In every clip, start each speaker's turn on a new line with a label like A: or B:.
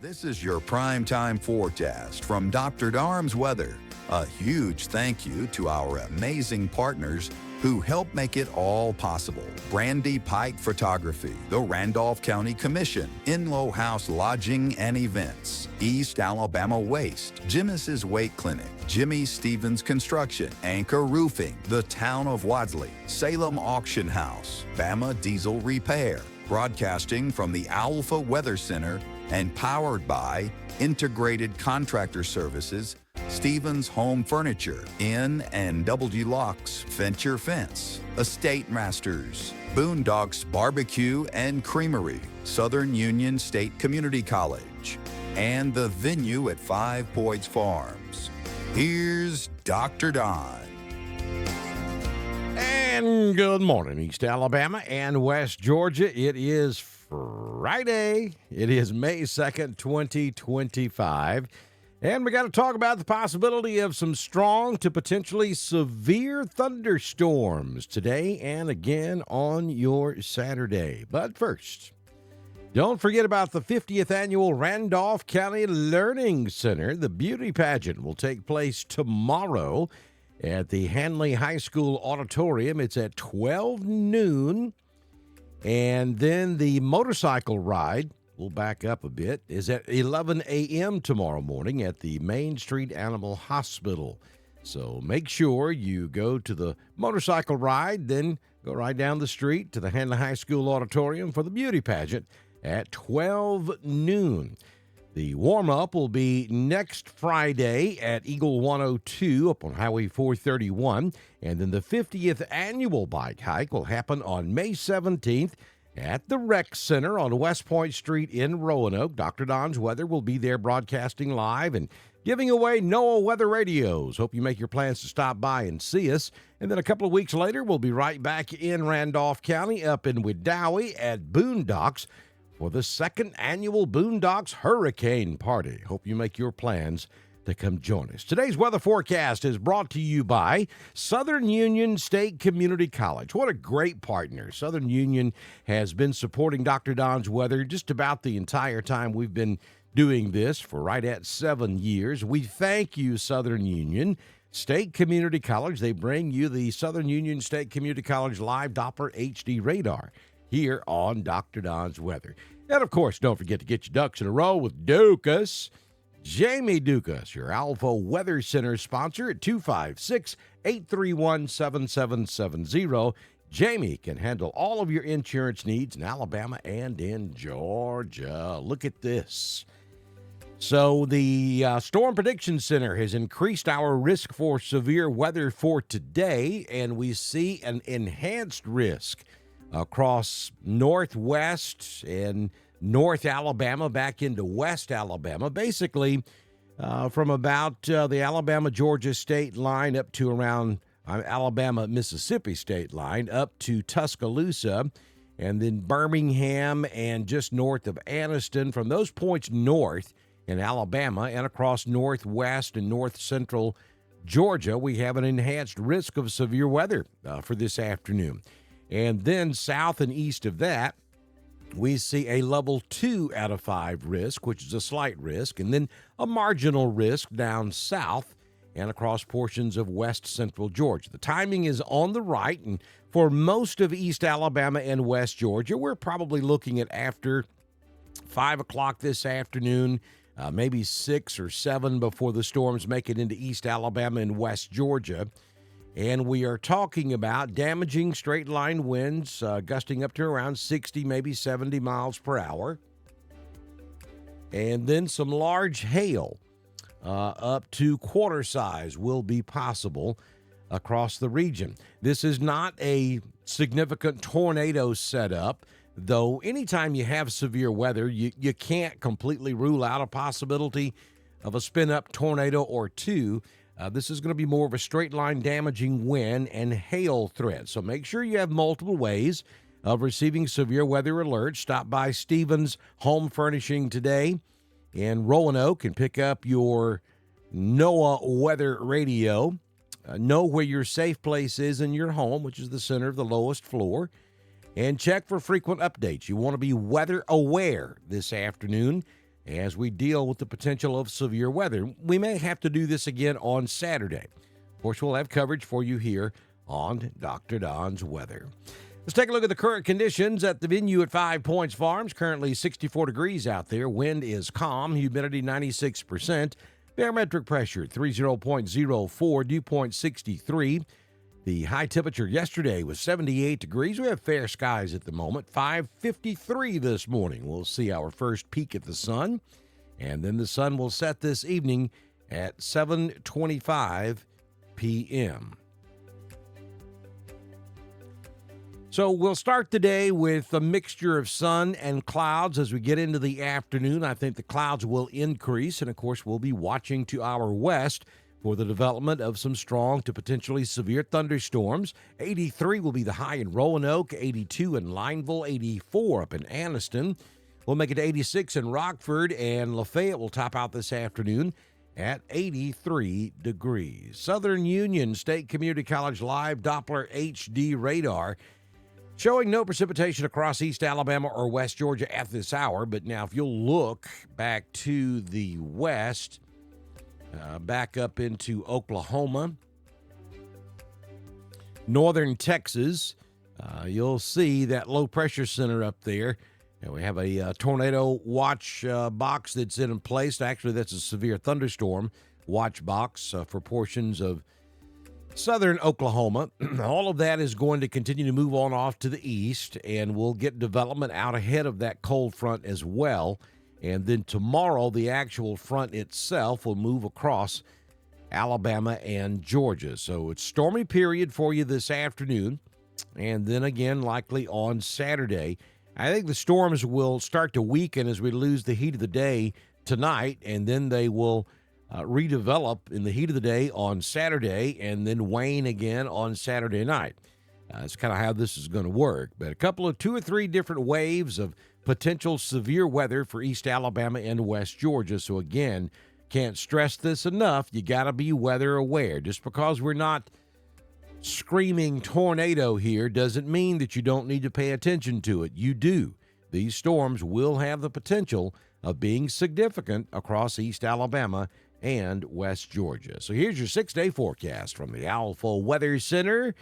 A: This is your primetime forecast from Dr. Darm's Weather. A huge thank you to our amazing partners who help make it all possible. Brandy Pike Photography, the Randolph County Commission, Inlow House Lodging and Events, East Alabama Waste, Jimis's Weight Clinic, Jimmy Stevens Construction, Anchor Roofing, the Town of Wadley, Salem Auction House, Bama Diesel Repair, broadcasting from the Alpha Weather Center and powered by Integrated Contractor Services, Stevens Home Furniture, N&W Locks, Venture Fence, Estate Masters, Boondocks Barbecue and Creamery, Southern Union State Community College, and the venue at 5 Points Farms. Here's Dr. Don.
B: And good morning, East Alabama and West Georgia. It is Friday. It is May 2nd, 2025. And we got to talk about the possibility of some strong to potentially severe thunderstorms today and again on your Saturday. But first, don't forget about the 50th annual Randolph County Learning Center. The beauty pageant will take place tomorrow at the Hanley High School Auditorium. It's at 12 noon. And then the motorcycle ride, we'll back up a bit, is at 11 a.m. tomorrow morning at the Main Street Animal Hospital. So make sure you go to the motorcycle ride, then go right down the street to the Hanley High School Auditorium for the beauty pageant at 12 noon. The warm-up will be next Friday at Eagle 102 up on Highway 431. And then the 50th annual bike hike will happen on May 17th at the Rec Center on West Point Street in Roanoke. Dr. Don's Weather will be there broadcasting live and giving away NOAA weather radios. Hope you make your plans to stop by and see us. And then a couple of weeks later, we'll be right back in Randolph County up in Wedowee at Boondocks for the second annual Boondocks Hurricane Party. Hope you make your plans to come join us. Today's weather forecast is brought to you by Southern Union State Community College. What a great partner. Southern Union has been supporting Dr. Don's Weather just about the entire time we've been doing this for right at 7 years. We thank you, Southern Union State Community College. They bring you the Southern Union State Community College Live Doppler HD radar here on Dr. Don's Weather. And, of course, don't forget to get your ducks in a row with Dukas. Jamie Dukas, your Alpha Weather Center sponsor at 256-831-7770. Jamie can handle all of your insurance needs in Alabama and in Georgia. Look at this. So the Storm Prediction Center has increased our risk for severe weather for today, and we see an enhanced risk across northwest and North Alabama back into West Alabama, basically from about the Alabama-Georgia state line up to around Alabama-Mississippi state line up to Tuscaloosa, and then Birmingham and just north of Anniston. From those points north in Alabama and across northwest and north central Georgia, we have an enhanced risk of severe weather for this afternoon. And then south and east of that, we see a level 2 out of 5 risk, which is a slight risk, and then a marginal risk down south and across portions of west central Georgia. The timing is on the right, and for most of East Alabama and West Georgia, we're probably looking at after 5 o'clock this afternoon, maybe 6 or 7 before the storms make it into East Alabama and West Georgia. And we are talking about damaging straight-line winds gusting up to around 60, maybe 70 miles per hour. And then some large hail up to quarter size will be possible across the region. This is not a significant tornado setup, though anytime you have severe weather, you can't completely rule out a possibility of a spin-up tornado or two. This is going to be more of a straight-line damaging wind and hail threat. So make sure you have multiple ways of receiving severe weather alerts. Stop by Stevens Home Furnishing today in Roanoke and pick up your NOAA weather radio. Know where your safe place is in your home, which is the center of the lowest floor. And check for frequent updates. You want to be weather aware this afternoon. as we deal with the potential of severe weather. We may have to do this again on Saturday. Of course, we'll have coverage for you here on Dr. Don's Weather. Let's take a look at the current conditions at the venue at 5 Points Farms. Currently 64 degrees out there. Wind is calm. Humidity 96%. Barometric pressure 30.04. Dew point 63. The high temperature yesterday was 78 degrees. We have fair skies at the moment. 5:53 this morning. We'll see our first peek at the sun. And then the sun will set this evening at 7:25 p.m. So we'll start the day with a mixture of sun and clouds as we get into the afternoon. I think the clouds will increase, and of course we'll be watching to our west for the development of some strong to potentially severe thunderstorms. 83 will be the high in Roanoke, 82 in Lineville, 84 up in Anniston. We'll make it to 86 in Rockford, and Lafayette will top out this afternoon at 83 degrees. Southern Union State Community College Live Doppler HD radar showing no precipitation across East Alabama or West Georgia at this hour. But now if you'll look back to the west, back up into Oklahoma, northern Texas, you'll see that low pressure center up there. And we have a tornado watch box that's in place. Actually, that's a severe thunderstorm watch box for portions of southern Oklahoma. All of that is going to continue to move on off to the east, and we'll get development out ahead of that cold front as well. And then tomorrow, the actual front itself will move across Alabama and Georgia. So it's stormy period for you this afternoon, and then again likely on Saturday. I think the storms will start to weaken as we lose the heat of the day tonight, and then they will redevelop in the heat of the day on Saturday and then wane again on Saturday night. That's kind of how this is going to work. But a couple of 2 or 3 different waves of potential severe weather for East Alabama and West Georgia. So again, can't stress this enough. You got to be weather aware. Just because we're not screaming tornado here doesn't mean that you don't need to pay attention to it. You do. These storms will have the potential of being significant across East Alabama and West Georgia. So here's your 6-day forecast from the Alpha Weather Center.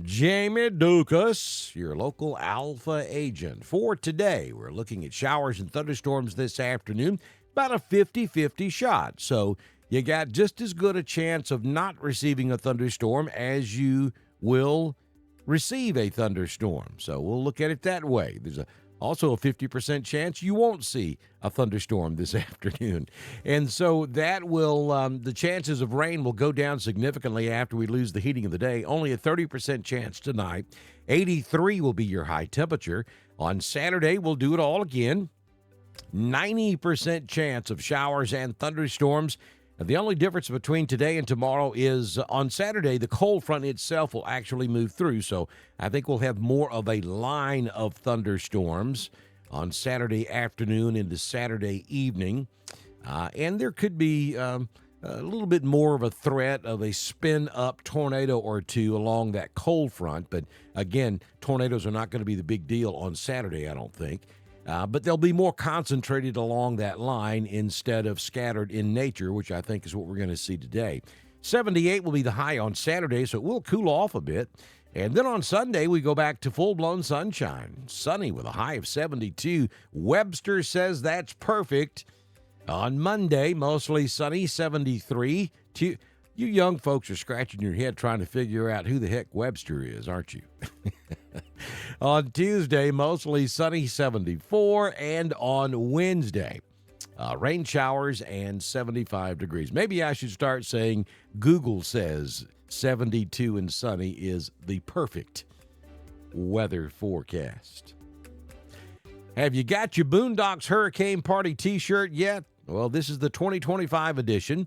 B: Jamie Dukas, your local Alpha agent. For today, we're looking at showers and thunderstorms this afternoon, about a 50-50 shot. So you got just as good a chance of not receiving a thunderstorm as you will receive a thunderstorm. So we'll look at it that way. There's also a 50% chance you won't see a thunderstorm this afternoon. And so that will, the chances of rain will go down significantly after we lose the heating of the day. Only a 30% chance tonight. 83 will be your high temperature. On Saturday, we'll do it all again. 90% chance of showers and thunderstorms. The only difference between today and tomorrow is on Saturday, the cold front itself will actually move through. So I think we'll have more of a line of thunderstorms on Saturday afternoon into Saturday evening. And there could be a little bit more of a threat of a spin-up tornado or two along that cold front. But again, tornadoes are not going to be the big deal on Saturday, I don't think. But they'll be more concentrated along that line instead of scattered in nature, which I think is what we're going to see today. 78 will be the high on Saturday, so it will cool off a bit. And then on Sunday, we go back to full-blown sunshine. Sunny with a high of 72. Webster says that's perfect. On Monday, mostly sunny, 73. You young folks are scratching your head trying to figure out who the heck Webster is, aren't you? On Tuesday, mostly sunny, 74. And on Wednesday, rain showers and 75 degrees. Maybe I should start saying Google says 72 and sunny is the perfect weather forecast. Have you got your Boondocks Hurricane Party t-shirt yet? Well, this is the 2025 edition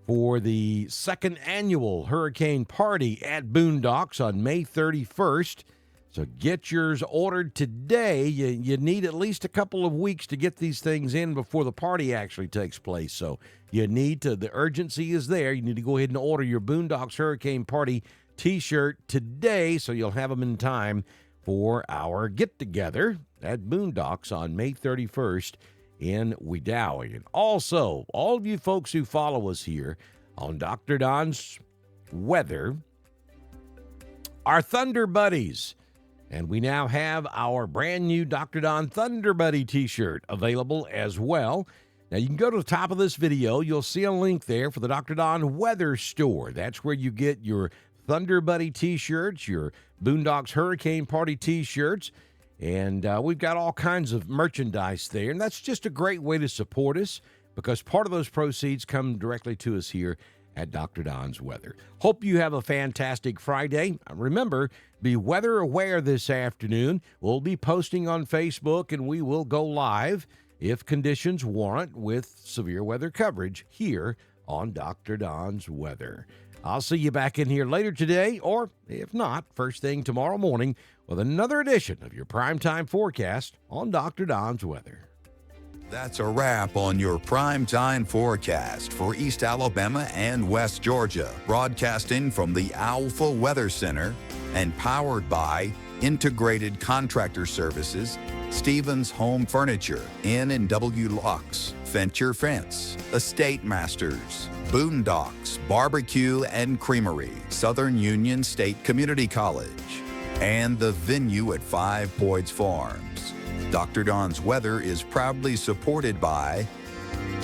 B: for the second annual Hurricane Party at Boondocks on May 31st. So get yours ordered today. You need at least a couple of weeks to get these things in before the party actually takes place. So you need to, the urgency is there. You need to go ahead and order your Boondocks Hurricane Party t-shirt today so you'll have them in time for our get-together at Boondocks on May 31st in Wedowee. And also, all of you folks who follow us here on Dr. Don's Weather, our Thunder Buddies. And we now have our brand new Dr. Don Thunder Buddy t-shirt available as well. Now, you can go to the top of this video. You'll see a link there for the Dr. Don Weather Store. That's where you get your Thunder Buddy t-shirts, your Boondocks Hurricane Party t-shirts, and we've got all kinds of merchandise there. And that's just a great way to support us because part of those proceeds come directly to us here at Dr. Don's Weather. Hope you have a fantastic Friday. Remember, be weather aware this afternoon. We'll be posting on Facebook, and we will go live if conditions warrant with severe weather coverage here on Dr. Don's Weather. I'll see you back in here later today, or if not, first thing tomorrow morning with another edition of your primetime forecast on Dr. Don's Weather.
A: That's a wrap on your primetime forecast for East Alabama and West Georgia, broadcasting from the Alpha Weather Center and powered by Integrated Contractor Services, Stevens Home Furniture, N&W Locks, Fincher Fence, Estate Masters, Boondocks Barbecue and Creamery, Southern Union State Community College, and the venue at 5 Points Farms. Dr. Don's Weather is proudly supported by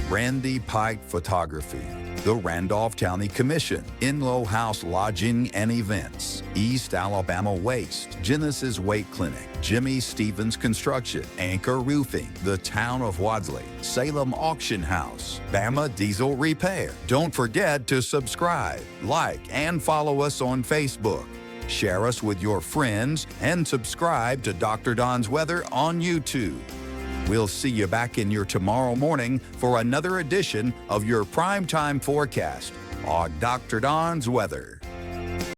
A: Randy Pike Photography, the Randolph County Commission, Inlow House Lodging and Events, East Alabama Waste, Genesis Weight Clinic, Jimmy Stevens Construction, Anchor Roofing, the Town of Wadsley, Salem Auction House, Bama Diesel Repair. Don't forget to subscribe, like, and follow us on Facebook. Share us with your friends and subscribe to Dr. Don's Weather on YouTube. We'll see you back in here tomorrow morning for another edition of your primetime forecast on Dr. Don's Weather.